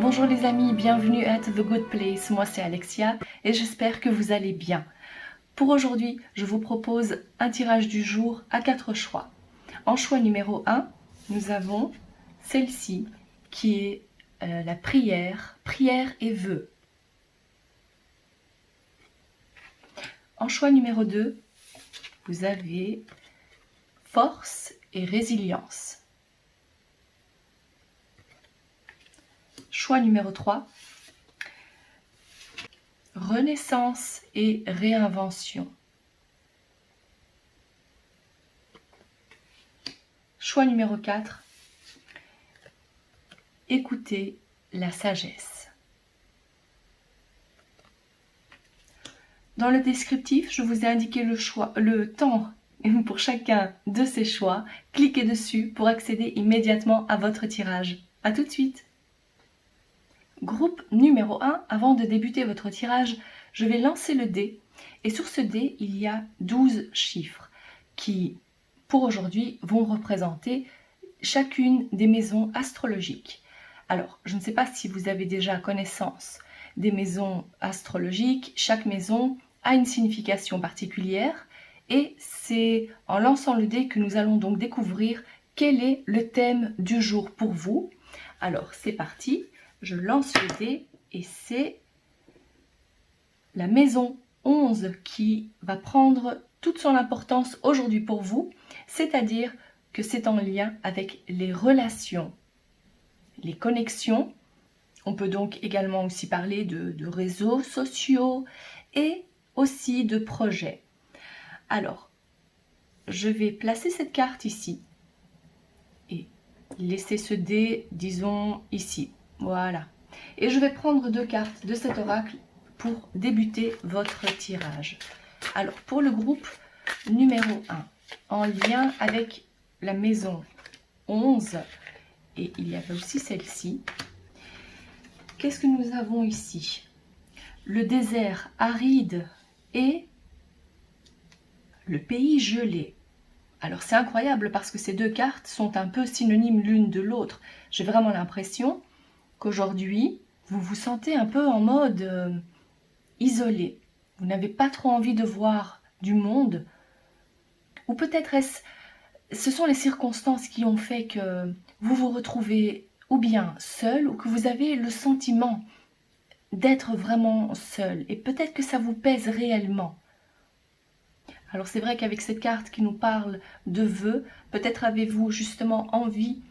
Bonjour les amis, bienvenue at The Good Place, moi c'est Alexia et j'espère que vous allez bien. Pour aujourd'hui, je vous propose un tirage du jour à 4 choix. En choix numéro 1, nous avons celle-ci qui est la prière et vœux. En choix numéro 2, vous avez force et résilience. Choix numéro 3, renaissance et réinvention. Choix numéro 4, écoutez la sagesse. Dans le descriptif, je vous ai indiqué le temps pour chacun de ces choix. Cliquez dessus pour accéder immédiatement à votre tirage. A tout de suite! Groupe numéro 1, avant de débuter votre tirage, je vais lancer le dé. Et sur ce dé, il y a 12 chiffres qui, pour aujourd'hui, vont représenter chacune des maisons astrologiques. Alors, je ne sais pas si vous avez déjà connaissance des maisons astrologiques. Chaque maison a une signification particulière et c'est en lançant le dé que nous allons donc découvrir quel est le thème du jour pour vous. Alors, c'est parti. Je lance le dé et c'est la maison 11 qui va prendre toute son importance aujourd'hui pour vous, c'est-à-dire que c'est en lien avec les relations, les connexions. On peut donc également aussi parler de réseaux sociaux et aussi de projets. Alors, je vais placer cette carte ici et laisser ce dé, disons, ici. Voilà. Et je vais prendre 2 cartes de cet oracle pour débuter votre tirage. Alors, pour le groupe numéro 1, en lien avec la maison 11, et il y avait aussi celle-ci, qu'est-ce que nous avons ici? Le désert aride et le pays gelé. Alors c'est incroyable parce que ces 2 cartes sont un peu synonymes l'une de l'autre. J'ai vraiment l'impression qu'aujourd'hui, vous vous sentez un peu en mode isolé. Vous n'avez pas trop envie de voir du monde. Ou peut-être ce sont les circonstances qui ont fait que vous vous retrouvez ou bien seul ou que vous avez le sentiment d'être vraiment seul. Et peut-être que ça vous pèse réellement. Alors c'est vrai qu'avec cette carte qui nous parle de vœux, peut-être avez-vous justement envie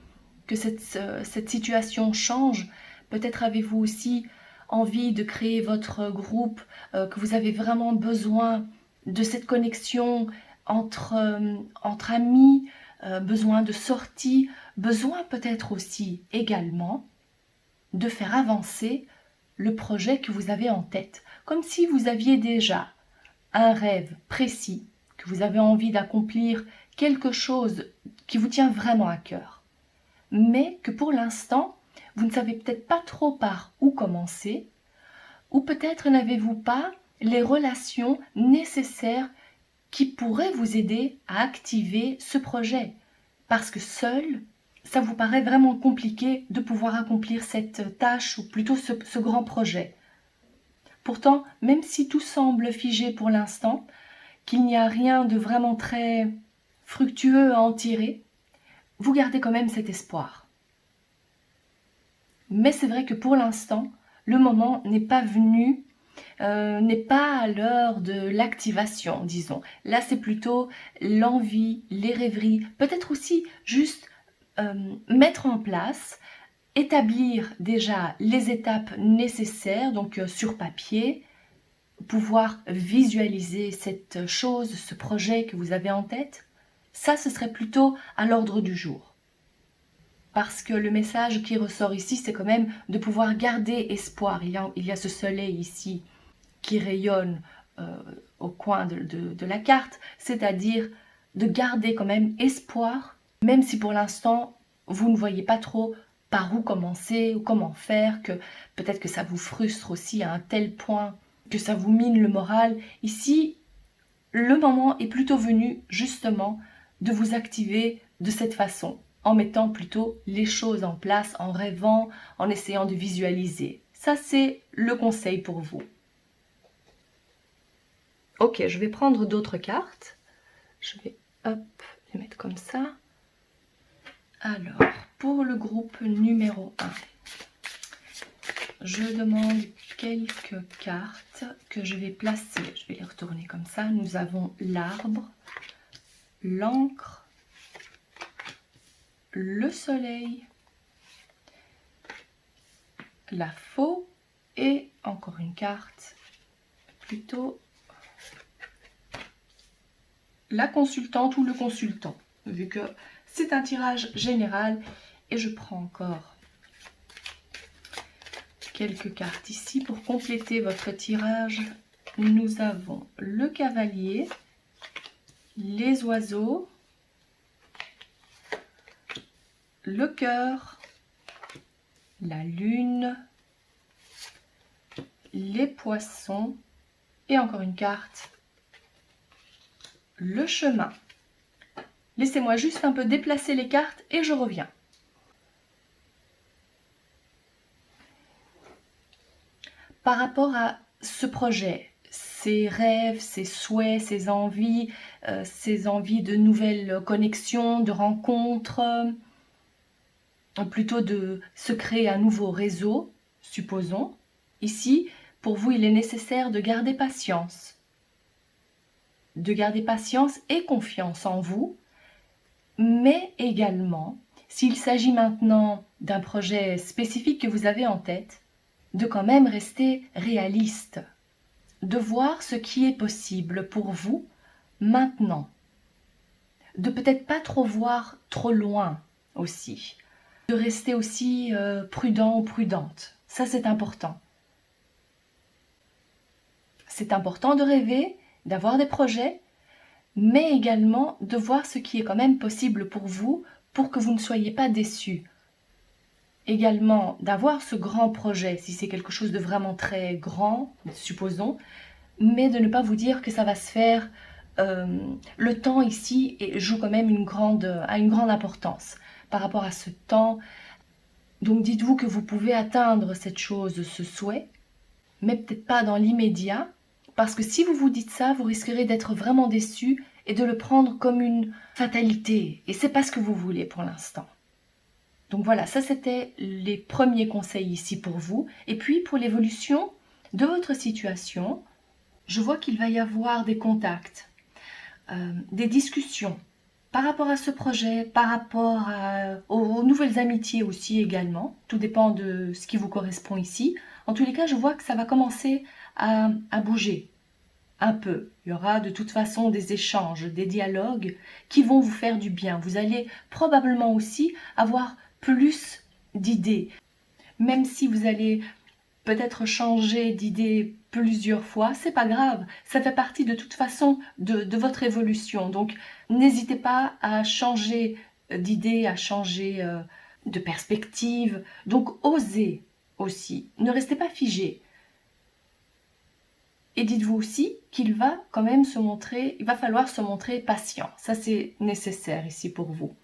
que cette situation change. Peut-être avez-vous aussi envie de créer votre groupe, que vous avez vraiment besoin de cette connexion entre amis, besoin de sortie, besoin peut-être aussi également de faire avancer le projet que vous avez en tête. Comme si vous aviez déjà un rêve précis, que vous avez envie d'accomplir quelque chose qui vous tient vraiment à cœur. Mais que pour l'instant, vous ne savez peut-être pas trop par où commencer, ou peut-être n'avez-vous pas les relations nécessaires qui pourraient vous aider à activer ce projet. Parce que seul, ça vous paraît vraiment compliqué de pouvoir accomplir cette tâche, ou plutôt ce grand projet. Pourtant, même si tout semble figé pour l'instant, qu'il n'y a rien de vraiment très fructueux à en tirer, vous gardez quand même cet espoir. Mais c'est vrai que pour l'instant, le moment n'est pas venu, n'est pas à l'heure de l'activation, disons. Là, c'est plutôt l'envie, les rêveries, peut-être aussi juste mettre en place, établir déjà les étapes nécessaires, donc sur papier, pouvoir visualiser cette chose, ce projet que vous avez en tête. Ça, ce serait plutôt à l'ordre du jour. Parce que le message qui ressort ici, c'est quand même de pouvoir garder espoir. Il y a ce soleil ici qui rayonne au coin de la carte, c'est-à-dire de garder quand même espoir, même si pour l'instant, vous ne voyez pas trop par où commencer ou comment faire, que peut-être que ça vous frustre aussi à un tel point que ça vous mine le moral. Ici, le moment est plutôt venu justement de vous activer de cette façon. en mettant plutôt les choses en place, en rêvant, en essayant de visualiser. Ça, c'est le conseil pour vous. Ok, je vais prendre d'autres cartes. Je vais, hop, les mettre comme ça. Alors, pour le groupe numéro 1, je demande quelques cartes que je vais placer. Je vais les retourner comme ça. Nous avons l'arbre, l'encre, le soleil, la faux et encore une carte, plutôt la consultante ou le consultant, vu que c'est un tirage général. Et je prends encore quelques cartes ici pour compléter votre tirage. Nous avons le cavalier, les oiseaux, le cœur, la lune, les poissons et encore une carte, le chemin. Laissez-moi juste un peu déplacer les cartes et je reviens. Par rapport à ce projet, ses rêves, ses souhaits, ses envies de nouvelles connexions, de rencontres, plutôt de se créer un nouveau réseau, supposons. Ici, pour vous, il est nécessaire de garder patience. De garder patience et confiance en vous, mais également, s'il s'agit maintenant d'un projet spécifique que vous avez en tête, de quand même rester réaliste, de voir ce qui est possible pour vous maintenant, de peut-être pas trop voir trop loin aussi, de rester aussi prudent ou prudente. Ça, c'est important. C'est important de rêver, d'avoir des projets, mais également de voir ce qui est quand même possible pour vous, pour que vous ne soyez pas déçus. Également, d'avoir ce grand projet, si c'est quelque chose de vraiment très grand, supposons, mais de ne pas vous dire que ça va se faire. Le temps ici joue quand même a une grande importance par rapport à ce temps. Donc dites-vous que vous pouvez atteindre cette chose, ce souhait, mais peut-être pas dans l'immédiat, parce que si vous vous dites ça, vous risquerez d'être vraiment déçu et de le prendre comme une fatalité. Et c'est pas ce que vous voulez pour l'instant. Donc voilà, ça c'était les premiers conseils ici pour vous. Et puis pour l'évolution de votre situation, je vois qu'il va y avoir des contacts, des discussions par rapport à ce projet, par rapport aux nouvelles amitiés aussi également. Tout dépend de ce qui vous correspond ici. En tous les cas, je vois que ça va commencer à bouger un peu. Il y aura de toute façon des échanges, des dialogues qui vont vous faire du bien. Vous allez probablement aussi avoir plus d'idées, même si vous allez peut-être changer d'idée plusieurs fois, c'est pas grave, ça fait partie de toute façon de votre évolution. Donc n'hésitez pas à changer d'idée, à changer de perspective. Donc osez aussi, ne restez pas figé. Et dites-vous aussi qu'il va quand même il va falloir se montrer patient. Ça c'est nécessaire ici pour vous.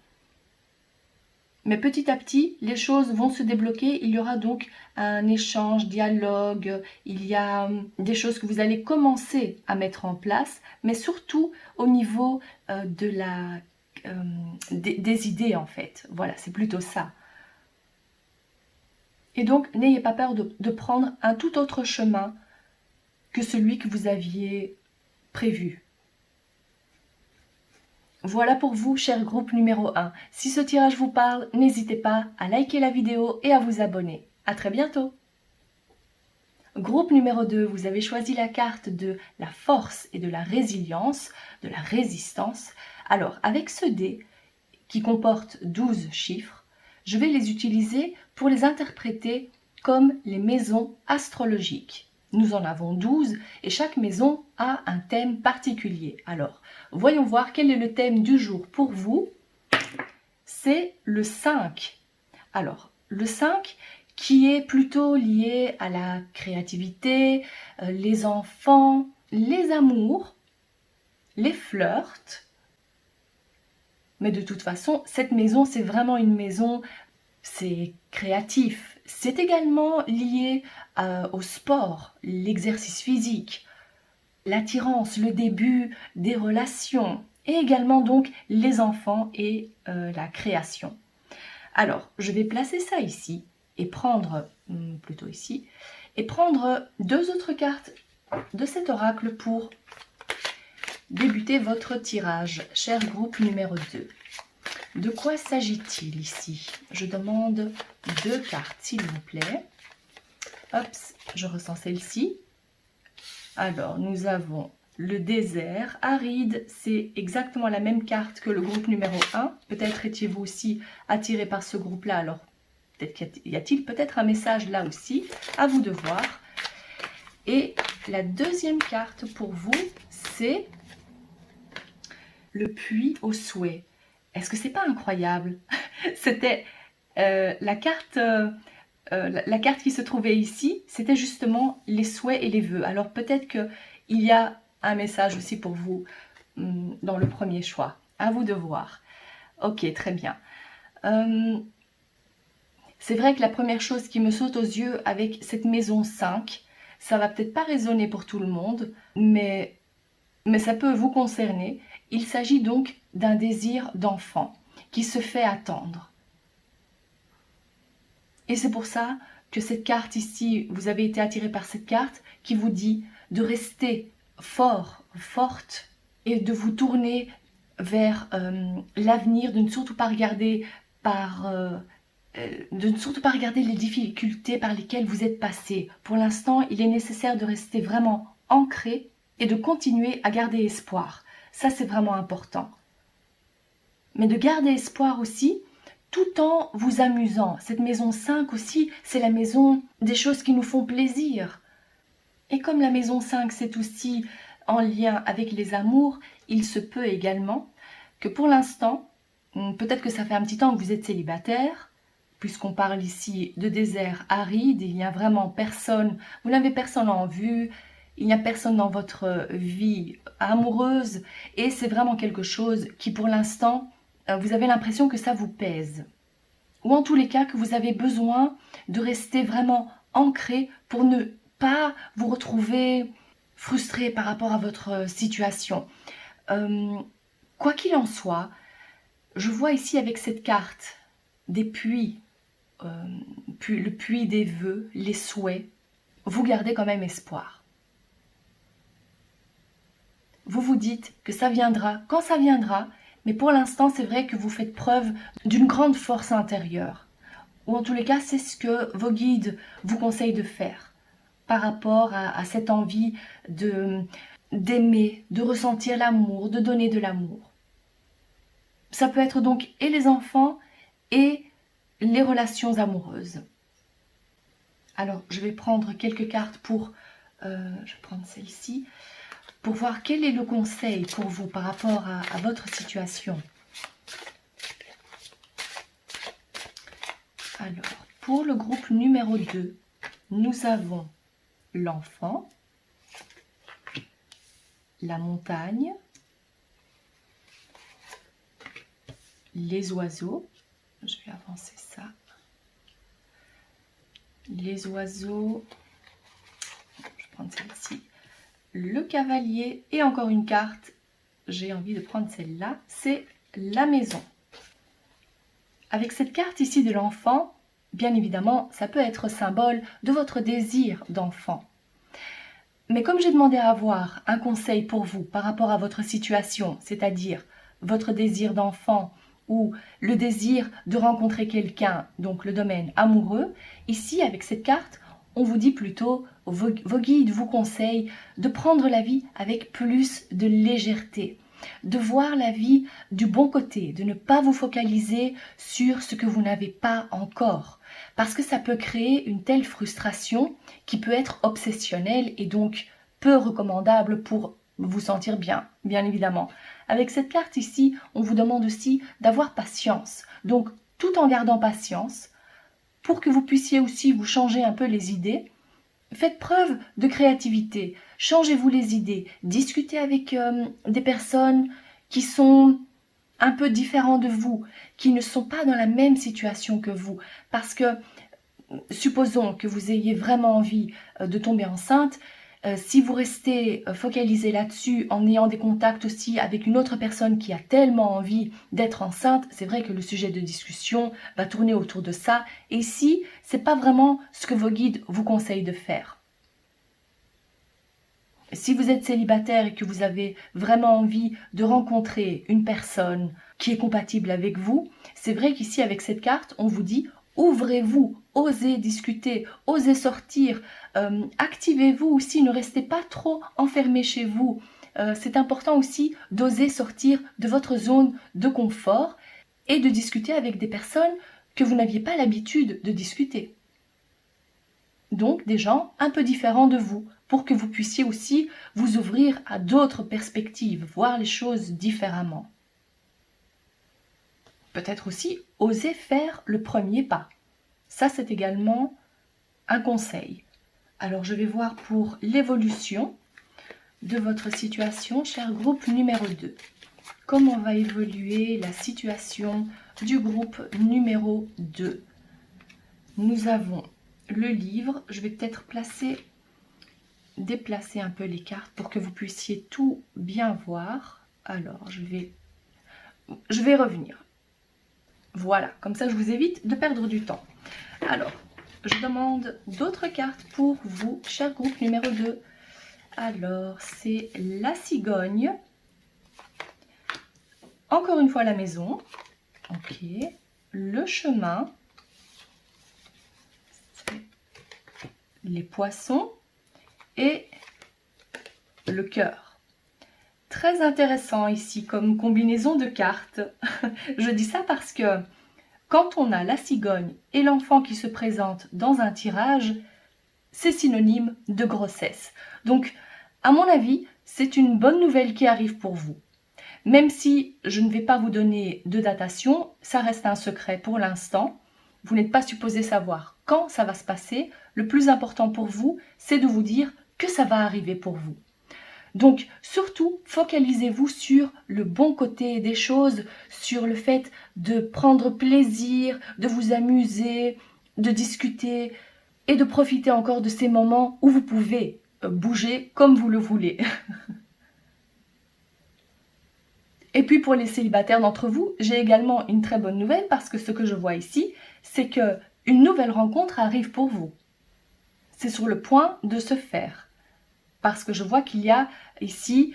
Mais petit à petit, les choses vont se débloquer. Il y aura donc un échange, dialogue. Il y a des choses que vous allez commencer à mettre en place, mais surtout au niveau des idées en fait. Voilà, c'est plutôt ça. Et donc, n'ayez pas peur de prendre un tout autre chemin que celui que vous aviez prévu. Voilà pour vous, cher groupe numéro 1. Si ce tirage vous parle, n'hésitez pas à liker la vidéo et à vous abonner. À très bientôt. Groupe numéro 2, vous avez choisi la carte de la force et de la résilience, de la résistance. Alors, avec ce dé qui comporte 12 chiffres, je vais les utiliser pour les interpréter comme les maisons astrologiques. Nous en avons 12 et chaque maison a un thème particulier. Alors, voyons voir quel est le thème du jour pour vous. C'est le 5. Alors, le 5 qui est plutôt lié à la créativité, les enfants, les amours, les flirts, Mais de toute façon, cette maison, c'est vraiment une maison, c'est créatif. C'est également lié au sport, l'exercice physique, l'attirance, le début des relations, et également donc les enfants et la création. Alors, je vais placer ça ici, et prendre, plutôt ici, et prendre 2 autres cartes de cet oracle pour débuter votre tirage, cher groupe numéro 2. De quoi s'agit-il ici? Je demande 2 cartes, s'il vous plaît. Hop, je ressens celle-ci. Alors, nous avons le désert aride. C'est exactement la même carte que le groupe numéro 1. Peut-être étiez-vous aussi attiré par ce groupe-là. Alors, peut-être y a-t-il peut-être un message là aussi. À vous de voir. Et la deuxième carte pour vous, c'est le puits au souhait. Est-ce que c'est pas incroyable? C'était la carte qui se trouvait ici, c'était justement les souhaits et les vœux. Alors peut-être qu'il y a un message aussi pour vous dans le premier choix. À vous de voir. Ok, très bien. C'est vrai que la première chose qui me saute aux yeux avec cette maison 5, ça va peut-être pas résonner pour tout le monde, mais ça peut vous concerner. Il s'agit donc d'un désir d'enfant qui se fait attendre. Et c'est pour ça que cette carte ici, vous avez été attiré par cette carte qui vous dit de rester fort, forte et de vous tourner vers l'avenir, de ne surtout pas regarder les difficultés par lesquelles vous êtes passé. Pour l'instant, il est nécessaire de rester vraiment ancré et de continuer à garder espoir. Ça, c'est vraiment important. Mais de garder espoir aussi, tout en vous amusant. Cette maison 5 aussi, c'est la maison des choses qui nous font plaisir. Et comme la maison 5, c'est aussi en lien avec les amours, il se peut également que pour l'instant, peut-être que ça fait un petit temps que vous êtes célibataire, puisqu'on parle ici de désert aride, il n'y a vraiment personne, vous n'avez personne en vue, il n'y a personne dans votre vie amoureuse, et c'est vraiment quelque chose qui pour l'instant, vous avez l'impression que ça vous pèse. Ou en tous les cas que vous avez besoin de rester vraiment ancré pour ne pas vous retrouver frustré par rapport à votre situation. Quoi qu'il en soit, je vois ici avec cette carte des puits, le puits des vœux, les souhaits, vous gardez quand même espoir. Vous vous dites que ça viendra quand ça viendra, mais pour l'instant, c'est vrai que vous faites preuve d'une grande force intérieure. Ou en tous les cas, c'est ce que vos guides vous conseillent de faire par rapport à cette envie d'aimer, de ressentir l'amour, de donner de l'amour. Ça peut être donc et les enfants et les relations amoureuses. Alors, je vais prendre quelques cartes pour... je vais prendre celle-ci. Pour voir quel est le conseil pour vous par rapport à votre situation. Alors, pour le groupe numéro 2, nous avons l'enfant, la montagne, les oiseaux. Je vais avancer ça. Les oiseaux, je vais prendre celle-ci. Le cavalier et encore une carte, j'ai envie de prendre celle-là, c'est la maison. Avec cette carte ici de l'enfant, bien évidemment, ça peut être symbole de votre désir d'enfant. Mais comme j'ai demandé à avoir un conseil pour vous par rapport à votre situation, c'est-à-dire votre désir d'enfant ou le désir de rencontrer quelqu'un, donc le domaine amoureux, ici avec cette carte, on vous dit plutôt, vos guides vous conseillent de prendre la vie avec plus de légèreté, de voir la vie du bon côté, de ne pas vous focaliser sur ce que vous n'avez pas encore, parce que ça peut créer une telle frustration qui peut être obsessionnelle et donc peu recommandable pour vous sentir bien, bien évidemment. Avec cette carte ici, on vous demande aussi d'avoir patience, donc tout en gardant patience, pour que vous puissiez aussi vous changer un peu les idées, faites preuve de créativité, changez-vous les idées, discutez avec des personnes qui sont un peu différents de vous, qui ne sont pas dans la même situation que vous. Parce que, supposons que vous ayez vraiment envie de tomber enceinte, si vous restez focalisé là-dessus en ayant des contacts aussi avec une autre personne qui a tellement envie d'être enceinte, c'est vrai que le sujet de discussion va tourner autour de ça. Et ici, c'est pas vraiment ce que vos guides vous conseillent de faire. Si vous êtes célibataire et que vous avez vraiment envie de rencontrer une personne qui est compatible avec vous, c'est vrai qu'ici, avec cette carte, on vous dit ouvrez-vous, osez discuter, osez sortir, activez-vous aussi, ne restez pas trop enfermé chez vous. C'est important aussi d'oser sortir de votre zone de confort et de discuter avec des personnes que vous n'aviez pas l'habitude de discuter. Donc des gens un peu différents de vous, pour que vous puissiez aussi vous ouvrir à d'autres perspectives, voir les choses différemment. Peut-être aussi oser faire le premier pas. Ça, c'est également un conseil. Alors, je vais voir pour l'évolution de votre situation, cher groupe numéro 2. Comment va évoluer la situation du groupe numéro 2? Nous avons le livre. Je vais peut-être déplacer un peu les cartes pour que vous puissiez tout bien voir. Alors, je vais revenir. Voilà, comme ça je vous évite de perdre du temps. Alors, je demande d'autres cartes pour vous, cher groupe numéro 2. Alors, c'est la cigogne. Encore une fois, la maison. Ok. Le chemin. Les poissons. Et le cœur. Très intéressant ici comme combinaison de cartes. Je dis ça parce que quand on a la cigogne et l'enfant qui se présente dans un tirage, c'est synonyme de grossesse. Donc, à mon avis, c'est une bonne nouvelle qui arrive pour vous. Même si je ne vais pas vous donner de datation, ça reste un secret pour l'instant. Vous n'êtes pas supposé savoir quand ça va se passer. Le plus important pour vous, c'est de vous dire que ça va arriver pour vous. Donc, surtout, focalisez-vous sur le bon côté des choses, sur le fait de prendre plaisir, de vous amuser, de discuter et de profiter encore de ces moments où vous pouvez bouger comme vous le voulez. Et puis pour les célibataires d'entre vous, j'ai également une très bonne nouvelle parce que ce que je vois ici, c'est que une nouvelle rencontre arrive pour vous. C'est sur le point de se faire. Parce que je vois qu'il y a ici,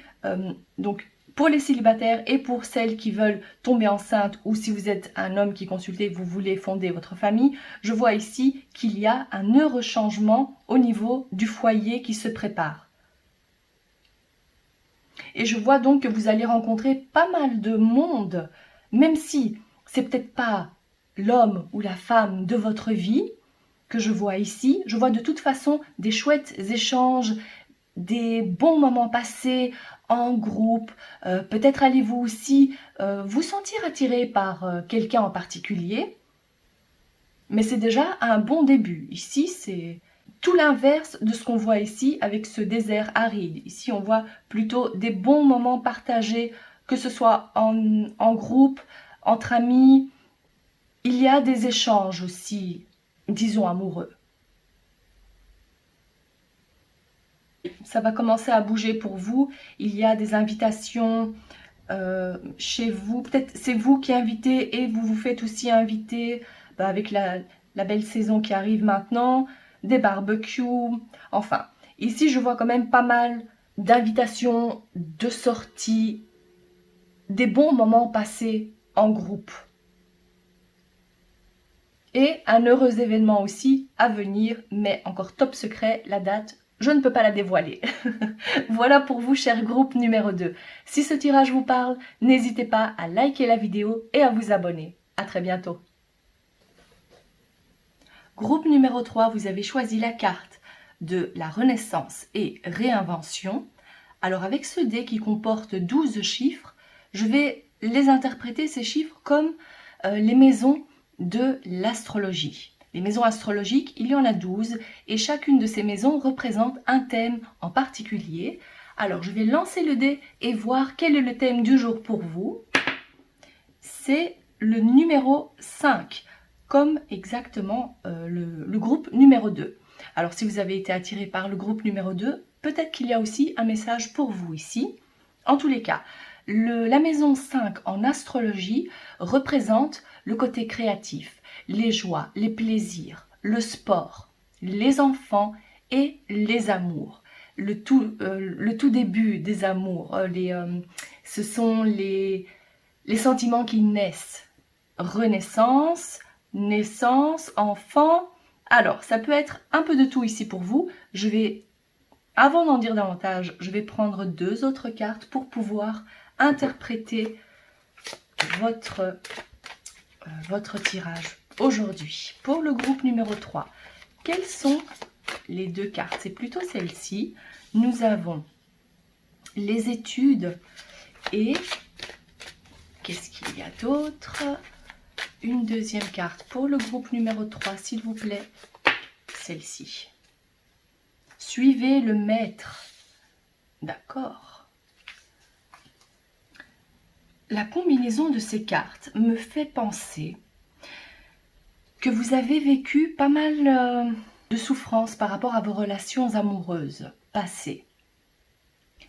donc pour les célibataires et pour celles qui veulent tomber enceinte, ou si vous êtes un homme qui consulte et que vous voulez fonder votre famille, je vois ici qu'il y a un heureux changement au niveau du foyer qui se prépare. Et je vois donc que vous allez rencontrer pas mal de monde, même si c'est peut-être pas l'homme ou la femme de votre vie que je vois ici. Je vois de toute façon des chouettes échanges, des bons moments passés en groupe. Peut-être allez-vous aussi vous sentir attiré par quelqu'un en particulier. Mais c'est déjà un bon début. Ici, c'est tout l'inverse de ce qu'on voit ici avec ce désert aride. Ici, on voit plutôt des bons moments partagés, que ce soit en groupe, entre amis. Il y a des échanges aussi, disons, amoureux. Ça va commencer à bouger pour vous. Il y a des invitations chez vous. Peut-être c'est vous qui invitez et vous vous faites aussi inviter avec la belle saison qui arrive maintenant. Des barbecues. Enfin, ici je vois quand même pas mal d'invitations, de sorties, des bons moments passés en groupe. Et un heureux événement aussi à venir, mais encore top secret, la date, je ne peux pas la dévoiler. Voilà pour vous, cher groupe numéro 2. Si ce tirage vous parle, n'hésitez pas à liker la vidéo et à vous abonner. À très bientôt. Groupe numéro 3, vous avez choisi la carte de la renaissance et réinvention. Alors avec ce dé qui comporte 12 chiffres, je vais les interpréter, ces chiffres, comme les maisons de l'astrologie. Les maisons astrologiques, il y en a 12 et chacune de ces maisons représente un thème en particulier. Alors je vais lancer le dé et voir quel est le thème du jour pour vous. c'est le numéro 5, comme exactement le groupe numéro 2. Alors si vous avez été attiré par le groupe numéro 2, peut-être qu'il y a aussi un message pour vous ici. En tous les cas, la maison 5 en astrologie représente le côté créatif, les joies, les plaisirs, le sport, les enfants et les amours. Le tout début des amours, ce sont les sentiments qui naissent. Renaissance, naissance, enfant. Alors, ça peut être un peu de tout ici pour vous. Avant d'en dire davantage, je vais prendre 2 autres cartes pour pouvoir interpréter votre tirage aujourd'hui. Pour le groupe numéro 3, quelles sont les 2 cartes? C'est plutôt celle-ci. Nous avons les études et qu'est-ce qu'il y a d'autre? Une deuxième carte pour le groupe numéro 3, s'il vous plaît. Celle-ci. Suivez le maître. D'accord. La combinaison de ces cartes me fait penser que vous avez vécu pas mal de souffrances par rapport à vos relations amoureuses passées.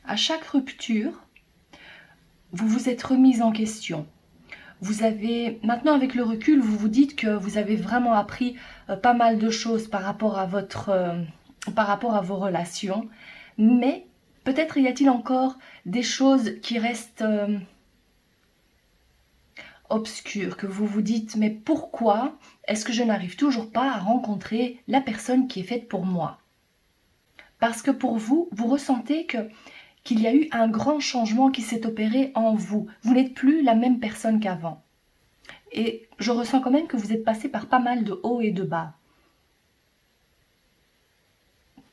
À chaque rupture, vous vous êtes remise en question. Vous avez, maintenant avec le recul, vous vous dites que vous avez vraiment appris pas mal de choses par rapport à vos relations, mais peut-être y a-t-il encore des choses qui restent obscures, que vous vous dites, mais pourquoi est-ce que je n'arrive toujours pas à rencontrer la personne qui est faite pour moi? Parce que pour vous, vous ressentez qu'il y a eu un grand changement qui s'est opéré en vous. Vous n'êtes plus la même personne qu'avant. Et je ressens quand même que vous êtes passé par pas mal de hauts et de bas.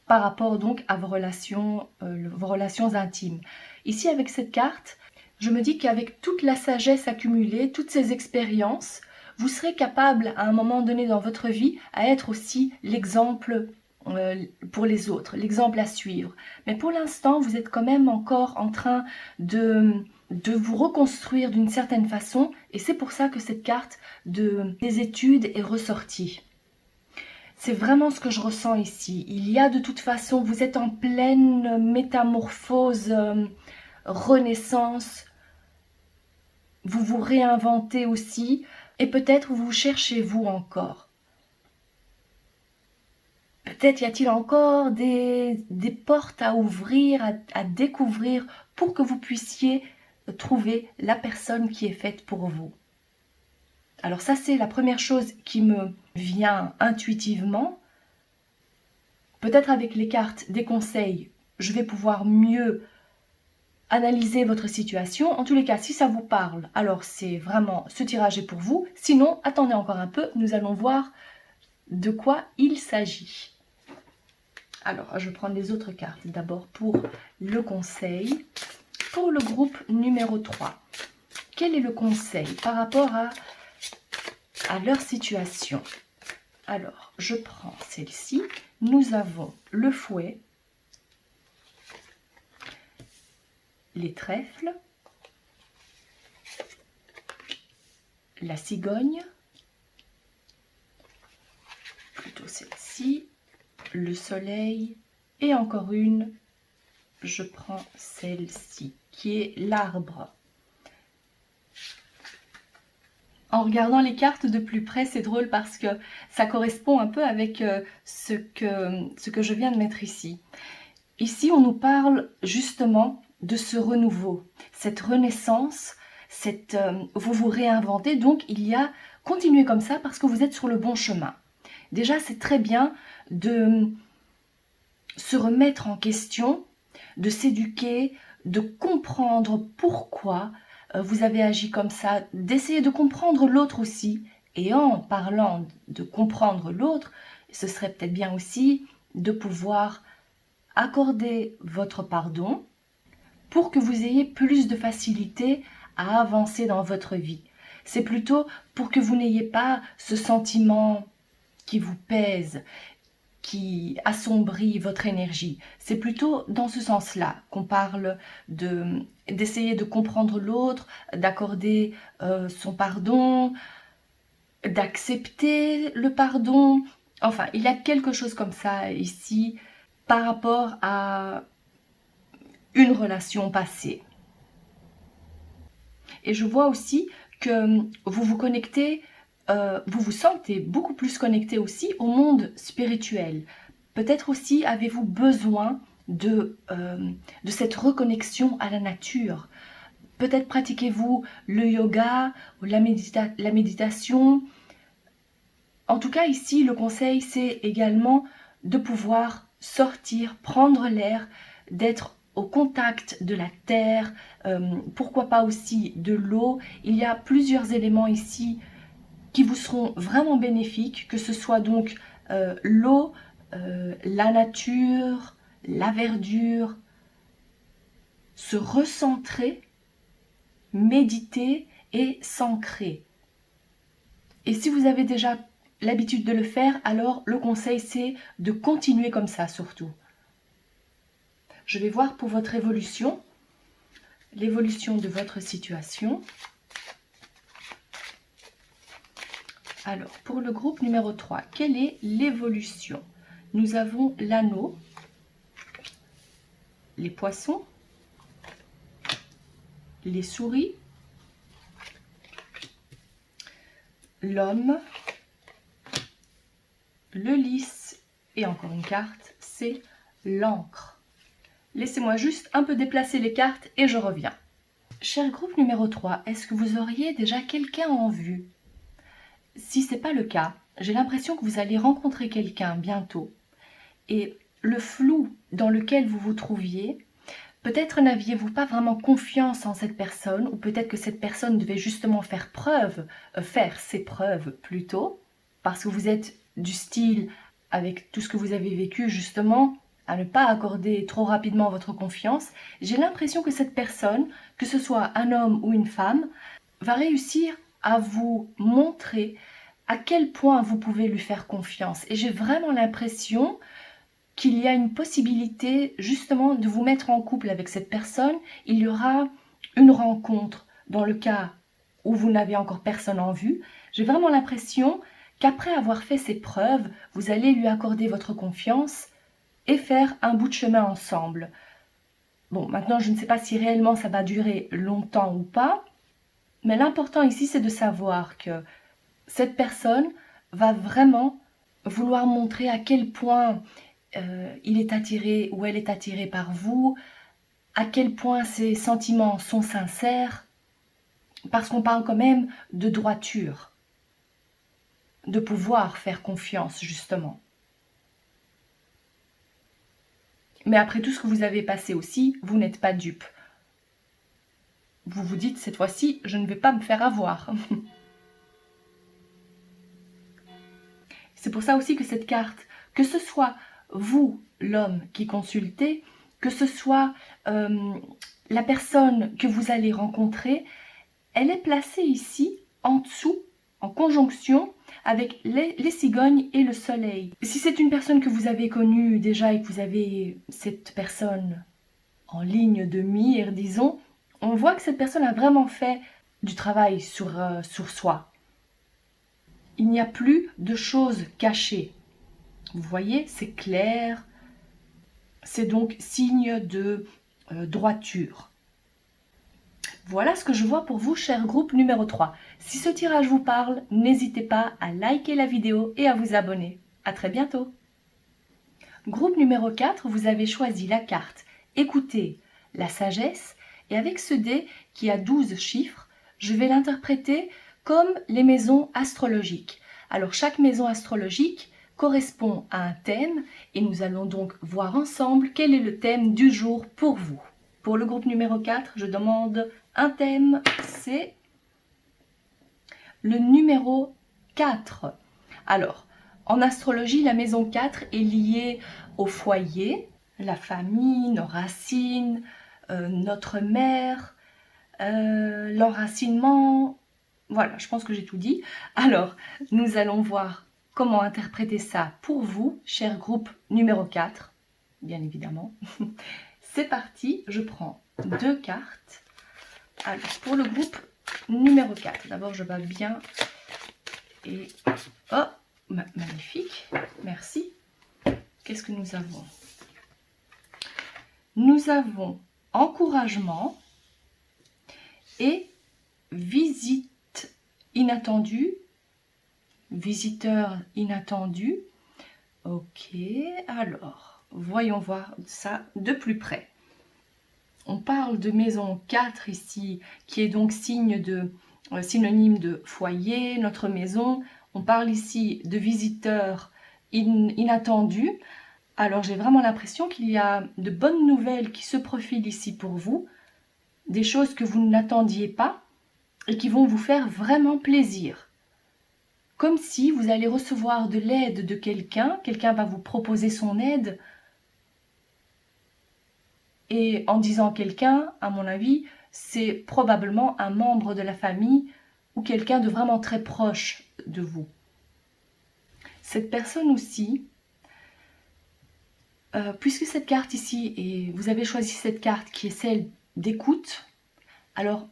Par rapport donc à vos relations intimes. Ici, avec cette carte, je me dis qu'avec toute la sagesse accumulée, toutes ces expériences, vous serez capable à un moment donné dans votre vie à être aussi l'exemple pour les autres, l'exemple à suivre. Mais pour l'instant, vous êtes quand même encore en train de vous reconstruire d'une certaine façon, et c'est pour ça que cette carte des études est ressortie. C'est vraiment ce que je ressens ici. Il y a de toute façon, vous êtes en pleine métamorphose, renaissance, vous vous réinventez aussi, et peut-être vous cherchez vous encore. Peut-être y a-t-il encore des portes à ouvrir, à découvrir pour que vous puissiez trouver la personne qui est faite pour vous. Alors ça, c'est la première chose qui me vient intuitivement. Peut-être avec les cartes des conseils, je vais pouvoir mieux analyser votre situation. En tous les cas, si ça vous parle, alors c'est vraiment, ce tirage est pour vous. Sinon, attendez encore un peu, nous allons voir de quoi il s'agit. Alors, je vais prendre les autres cartes. D'abord pour le conseil. Pour le groupe numéro 3, quel est le conseil par rapport à leur situation? Alors, je prends celle-ci. Nous avons le fouet, les trèfles, la cigogne, plutôt celle-ci, le soleil, et encore une, je prends celle-ci, qui est l'arbre. En regardant les cartes de plus près, c'est drôle parce que ça correspond un peu avec ce que je viens de mettre ici. Ici, on nous parle justement de ce renouveau, cette renaissance, vous vous réinventez, donc continuez comme ça parce que vous êtes sur le bon chemin. Déjà, c'est très bien de se remettre en question, de s'éduquer, de comprendre pourquoi vous avez agi comme ça, d'essayer de comprendre l'autre aussi. Et en parlant de comprendre l'autre, ce serait peut-être bien aussi de pouvoir accorder votre pardon pour que vous ayez plus de facilité à avancer dans votre vie. C'est plutôt pour que vous n'ayez pas ce sentiment qui vous pèse, qui assombrit votre énergie. C'est plutôt dans ce sens-là qu'on parle de d'essayer de comprendre l'autre, d'accorder son pardon, d'accepter le pardon. Enfin, il y a quelque chose comme ça ici par rapport à une relation passée. Et je vois aussi que vous vous connectez, vous vous sentez beaucoup plus connecté aussi au monde spirituel. Peut-être aussi avez-vous besoin de cette reconnexion à la nature. Peut-être pratiquez-vous le yoga ou la méditation. En tout cas, ici, le conseil, c'est également de pouvoir sortir, prendre l'air, d'être au contact de la terre, pourquoi pas aussi de l'eau. Il y a plusieurs éléments ici qui vous seront vraiment bénéfiques, que ce soit donc l'eau, la nature, la verdure, se recentrer, méditer et s'ancrer. Et si vous avez déjà l'habitude de le faire, alors le conseil c'est de continuer comme ça surtout. Je vais voir pour votre évolution, l'évolution de votre situation. Alors, pour le groupe numéro 3, quelle est l'évolution? Nous avons l'anneau, les poissons, les souris, l'homme, le lys et encore une carte, c'est l'encre. Laissez-moi juste un peu déplacer les cartes et je reviens. Cher groupe numéro 3, est-ce que vous auriez déjà quelqu'un en vue? Si ce n'est pas le cas, j'ai l'impression que vous allez rencontrer quelqu'un bientôt. Et le flou dans lequel vous vous trouviez, peut-être n'aviez-vous pas vraiment confiance en cette personne, ou peut-être que cette personne devait justement faire ses preuves plutôt, parce que vous êtes du style, avec tout ce que vous avez vécu justement, à ne pas accorder trop rapidement votre confiance. J'ai l'impression que cette personne, que ce soit un homme ou une femme, va réussir à vous montrer à quel point vous pouvez lui faire confiance. Et j'ai vraiment l'impression qu'il y a une possibilité justement de vous mettre en couple avec cette personne. Il y aura une rencontre dans le cas où vous n'avez encore personne en vue. J'ai vraiment l'impression qu'après avoir fait ses preuves, vous allez lui accorder votre confiance et faire un bout de chemin ensemble. Bon, maintenant je ne sais pas si réellement ça va durer longtemps ou pas, mais l'important ici c'est de savoir que cette personne va vraiment vouloir montrer à quel point il est attiré ou elle est attirée par vous, à quel point ses sentiments sont sincères, parce qu'on parle quand même de droiture, de pouvoir faire confiance justement. Mais après tout ce que vous avez passé aussi, vous n'êtes pas dupe. Vous vous dites, cette fois-ci, je ne vais pas me faire avoir. C'est pour ça aussi que cette carte, que ce soit vous, l'homme qui consultez, que ce soit la personne que vous allez rencontrer, elle est placée ici, en dessous, en conjonction avec les cigognes et le soleil. Si c'est une personne que vous avez connue déjà et que vous avez cette personne en ligne de mire, disons, on voit que cette personne a vraiment fait du travail sur soi. Il n'y a plus de choses cachées. Vous voyez, c'est clair. C'est donc signe de droiture. Voilà ce que je vois pour vous, cher groupe numéro 3. Si ce tirage vous parle, n'hésitez pas à liker la vidéo et à vous abonner. À très bientôt. Groupe numéro 4, vous avez choisi la carte Écoutez la sagesse et avec ce dé qui a 12 chiffres, je vais l'interpréter comme les maisons astrologiques. Alors chaque maison astrologique correspond à un thème et nous allons donc voir ensemble quel est le thème du jour pour vous. Pour le groupe numéro 4, je demande un thème, c'est le numéro 4. Alors, en astrologie, la maison 4 est liée au foyer, la famille, nos racines, notre mère, l'enracinement. Voilà, je pense que j'ai tout dit. Alors, nous allons voir comment interpréter ça pour vous, cher groupe numéro 4, bien évidemment. C'est parti, je prends 2 cartes. Alors, pour le groupe numéro 4, d'abord je bats bien. Et, oh, magnifique, merci. Qu'est-ce que nous avons? Nous avons encouragement et visite inattendue. Visiteur inattendu. Ok, alors, voyons voir ça de plus près. On parle de maison 4 ici, qui est donc synonyme de foyer, notre maison. On parle ici de visiteur inattendu. Alors j'ai vraiment l'impression qu'il y a de bonnes nouvelles qui se profilent ici pour vous, des choses que vous n'attendiez pas et qui vont vous faire vraiment plaisir. Comme si vous allez recevoir de l'aide de quelqu'un, quelqu'un va vous proposer son aide. Et en disant quelqu'un, à mon avis, c'est probablement un membre de la famille ou quelqu'un de vraiment très proche de vous. Cette personne aussi, puisque cette carte ici, et vous avez choisi cette carte qui est celle d'écoute, alors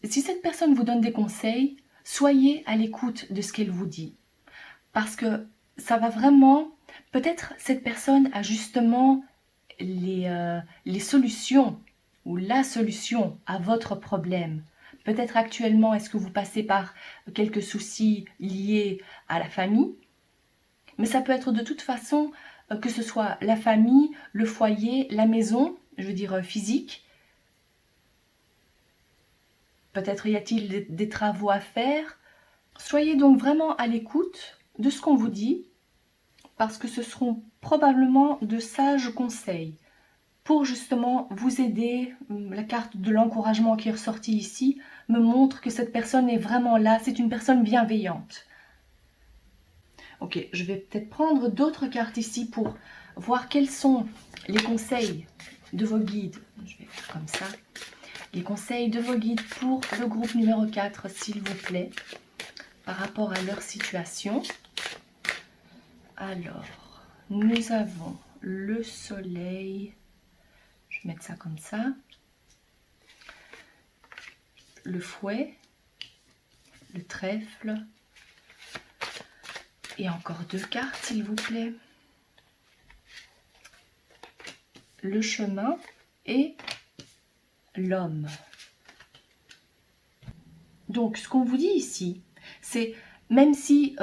si cette personne vous donne des conseils, soyez à l'écoute de ce qu'elle vous dit. Parce que ça va vraiment, peut-être cette personne a justement les solutions ou la solution à votre problème. Peut-être actuellement, est-ce que vous passez par quelques soucis liés à la famille, mais ça peut être de toute façon, que ce soit la famille, le foyer, la maison, je veux dire physique. Peut-être y a-t-il des travaux à faire. Soyez donc vraiment à l'écoute de ce qu'on vous dit, parce que ce seront probablement de sages conseils pour justement vous aider. La carte de l'encouragement qui est ressortie ici me montre que cette personne est vraiment là, c'est une personne bienveillante. Ok, je vais peut-être prendre d'autres cartes ici pour voir quels sont les conseils de vos guides. Je vais faire comme ça. Les conseils de vos guides pour le groupe numéro 4, s'il vous plaît, par rapport à leur situation. Alors, nous avons le soleil. Je vais mettre ça comme ça. Le fouet, le trèfle. Et encore 2 cartes, s'il vous plaît. Le chemin et l'homme. Donc, ce qu'on vous dit ici, c'est, même si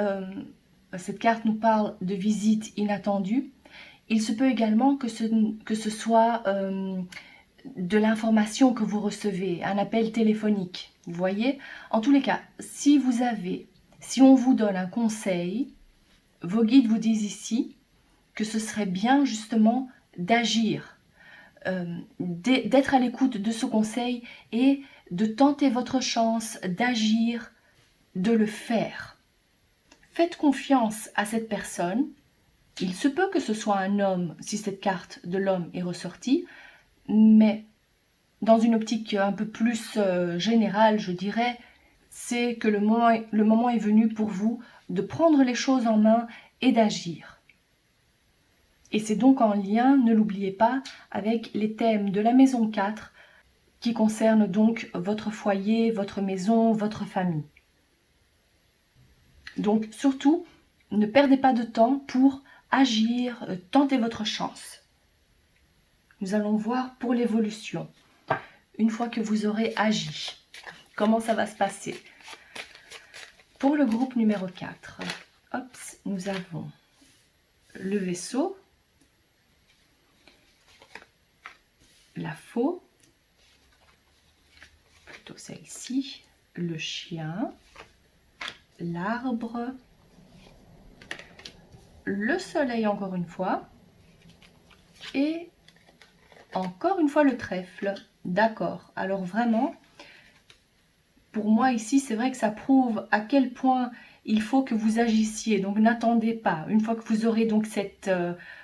cette carte nous parle de visite inattendue, il se peut également que ce soit de l'information que vous recevez, un appel téléphonique. Vous voyez? En tous les cas, si on vous donne un conseil, vos guides vous disent ici que ce serait bien justement d'agir, d'être à l'écoute de ce conseil et de tenter votre chance, d'agir, de le faire. Faites confiance à cette personne. Il se peut que ce soit un homme, si cette carte de l'homme est ressortie, mais dans une optique un peu plus générale, je dirais, c'est que le moment est venu pour vous de prendre les choses en main et d'agir. Et c'est donc en lien, ne l'oubliez pas, avec les thèmes de la maison 4 qui concernent donc votre foyer, votre maison, votre famille. Donc surtout, ne perdez pas de temps pour agir, tentez votre chance. Nous allons voir pour l'évolution. Une fois que vous aurez agi, comment ça va se passer? Pour le groupe numéro 4, nous avons le vaisseau, la faux, plutôt celle-ci, le chien, l'arbre, le soleil encore une fois, et encore une fois le trèfle. D'accord, alors vraiment, pour moi ici, c'est vrai que ça prouve à quel point il faut que vous agissiez. Donc n'attendez pas. Une fois que vous aurez donc cette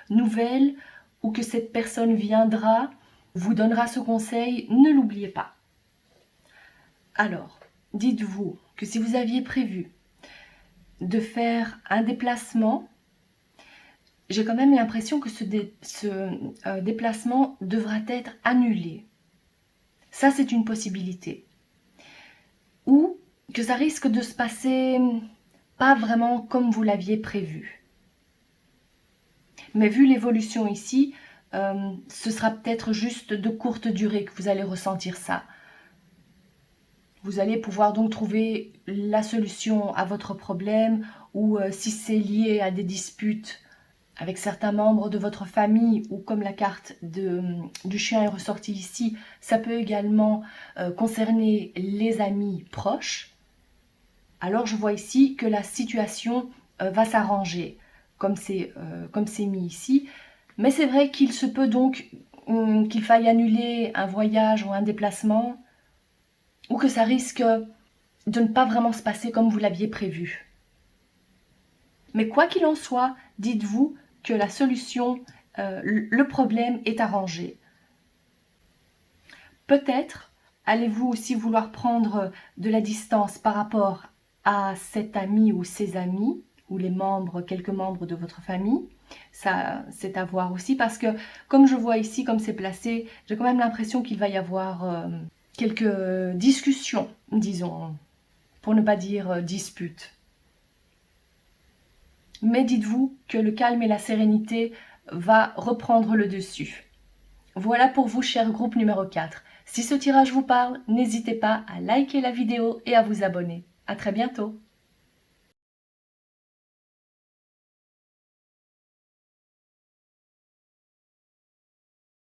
nouvelle ou que cette personne viendra, vous donnera ce conseil, ne l'oubliez pas. Alors, dites-vous que si vous aviez prévu de faire un déplacement, j'ai quand même l'impression que ce déplacement devra être annulé. Ça, c'est une possibilité. Ou que ça risque de se passer pas vraiment comme vous l'aviez prévu. Mais vu l'évolution ici, ce sera peut-être juste de courte durée que vous allez ressentir ça. Vous allez pouvoir donc trouver la solution à votre problème, ou si c'est lié à des disputes avec certains membres de votre famille, ou comme la carte du chien est ressortie ici, ça peut également concerner les amis proches. Alors je vois ici que la situation va s'arranger, comme c'est mis ici. Mais c'est vrai qu'il se peut donc qu'il faille annuler un voyage ou un déplacement, ou que ça risque de ne pas vraiment se passer comme vous l'aviez prévu. Mais quoi qu'il en soit, dites-vous que la solution, le problème est arrangé. Peut-être allez-vous aussi vouloir prendre de la distance par rapport à cet ami ou ses amis, ou quelques membres de votre famille. Ça, c'est à voir aussi, parce que comme je vois ici, comme c'est placé, j'ai quand même l'impression qu'il va y avoir quelques discussions, disons, pour ne pas dire disputes. Mais dites-vous que le calme et la sérénité va reprendre le dessus. Voilà pour vous, cher groupe numéro 4. Si ce tirage vous parle, n'hésitez pas à liker la vidéo et à vous abonner. À très bientôt.